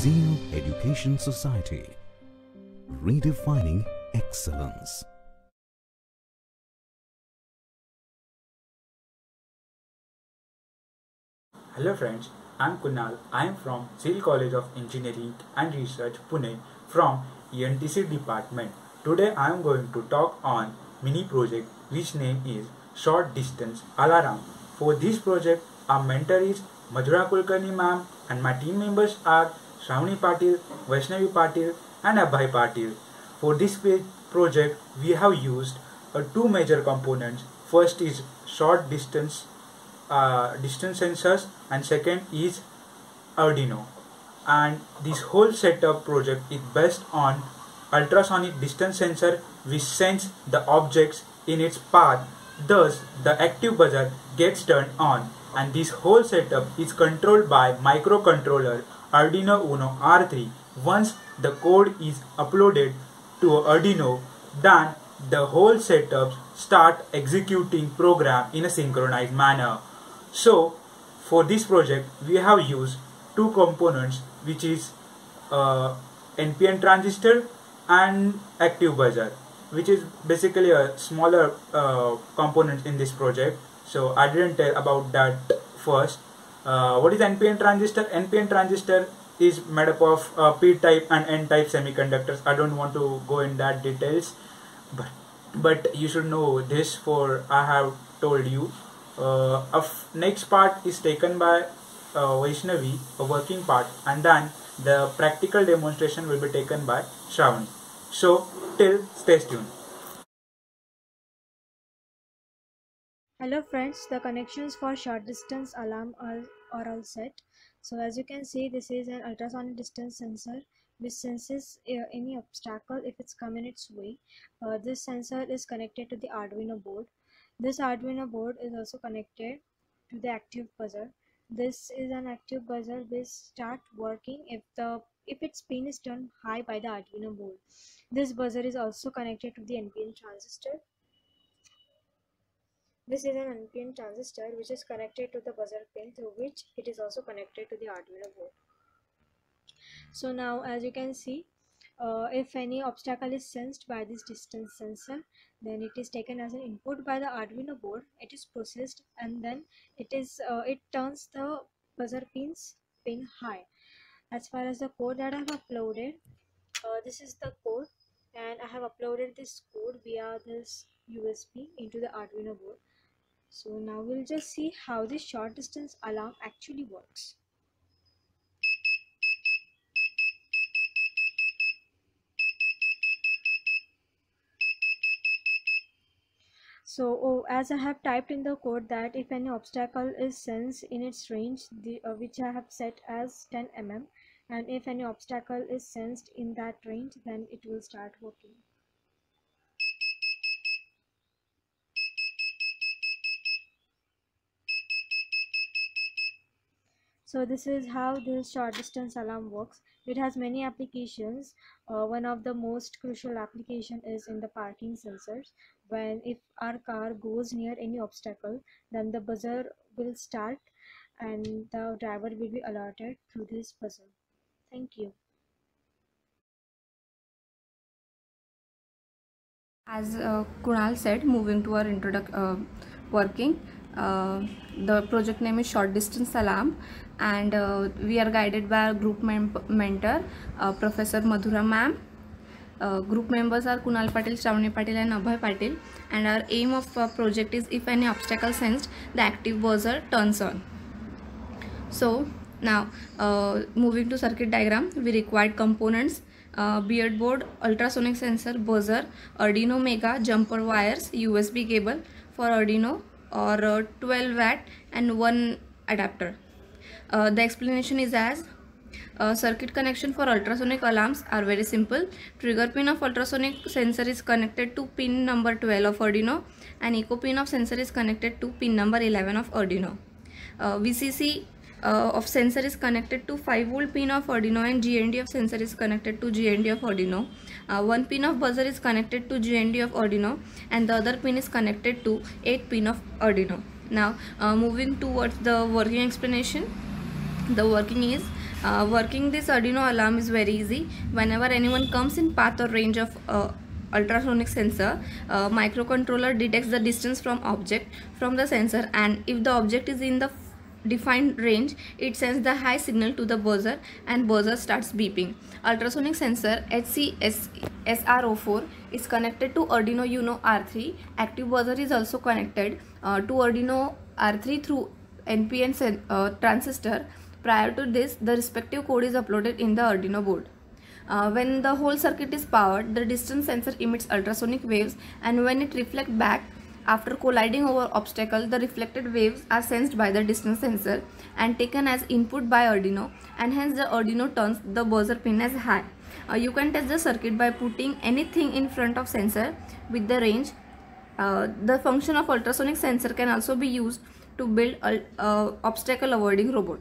Zeal Education Society, redefining excellence. Hello friends, I am Kunal. I am from Zeal College of Engineering and Research, Pune from ENTC department. Today I am going to talk on mini project which name is Short Distance Alarm. For this project, our mentor is Madhura Kulkarni ma'am and my team members are Shravani Patil, Vaishnavi Patil and Abhay Patil. For this project, we have used two major components. First is short distance sensors and second is Arduino, and this whole setup project is based on ultrasonic distance sensor which sends the objects in its path, thus the active buzzer gets turned on, and this whole setup is controlled by microcontroller Arduino Uno R3. Once the code is uploaded to Arduino, then the whole setup start executing program in a synchronized manner. So for this project we have used two components, which is NPN transistor and active buzzer, which is basically a smaller component in this project. So I didn't tell about that first. What is NPN transistor? NPN transistor is made up of P-type and N-type semiconductors. I don't want to go in that details, but you should know this, for I have told you. Next part is taken by Vaishnavi, a working part, and then the practical demonstration will be taken by Shravani. So till stay tuned. Hello friends, the connections for short distance alarm are all set. So as you can see, this is an ultrasonic distance sensor which senses any obstacle if it's come in its way. This sensor is connected to the Arduino board. This Arduino board is also connected to the active buzzer. This is an active buzzer which start working if its pin is turned high by the Arduino board. This buzzer is also connected to the NPN transistor. This is an NPN transistor which is connected to the buzzer pin, through which it is also connected to the Arduino board. So now as you can see, if any obstacle is sensed by this distance sensor, then it is taken as an input by the Arduino board. It is processed and then it turns the buzzer pin high. As far as the code that I have uploaded, this is the code, and I have uploaded this code via this USB into the Arduino board. So now we'll just see how this short distance alarm actually works. So as I have typed in the code that if any obstacle is sensed in its range, which I have set as 10 mm, and if any obstacle is sensed in that range, then it will start working. So this is how this short distance alarm works. It has many applications. One of the most crucial application is in the parking sensors. If our car goes near any obstacle, then the buzzer will start and the driver will be alerted through this buzzer. Thank you. As Kunal said, moving to our working, the project name is Short Distance Alarm, and we are guided by our group mentor, Professor Madhura ma'am. Group members are Kunal Patil, Shravani Patil and Abhay Patil, and our aim of project is if any obstacle sensed, the active buzzer turns on. So now moving to circuit diagram, we required components: beard board, ultrasonic sensor, buzzer, Arduino Mega, jumper wires, USB cable for Arduino, or 12 watt and one adapter. The explanation is as circuit connection for ultrasonic alarms are very simple. Trigger pin of ultrasonic sensor is connected to pin number 12 of Arduino, and echo pin of sensor is connected to pin number 11 of Arduino. VCC of sensor is connected to 5V pin of Arduino, and GND of sensor is connected to GND of Arduino. One pin of buzzer is connected to GND of Arduino, and the other pin is connected to 8 pin of Arduino. Now moving towards the working explanation. The working is Working this Arduino alarm is very easy. Whenever anyone comes in path or range of ultrasonic sensor, microcontroller detects the distance from object from the sensor, and if the object is in the defined range, it sends the high signal to the buzzer and buzzer starts beeping. Ultrasonic sensor HC-SR04 is connected to Arduino Uno R3. Active buzzer is also connected to Arduino R3 through NPN transistor. Prior to this, the respective code is uploaded in the Arduino board. When the whole circuit is powered, the distance sensor emits ultrasonic waves, and when it reflects back after colliding over obstacle, the reflected waves are sensed by the distance sensor and taken as input by Arduino, and hence the Arduino turns the buzzer pin as high. You can test the circuit by putting anything in front of sensor with the range. The function of ultrasonic sensor can also be used to build obstacle avoiding robot.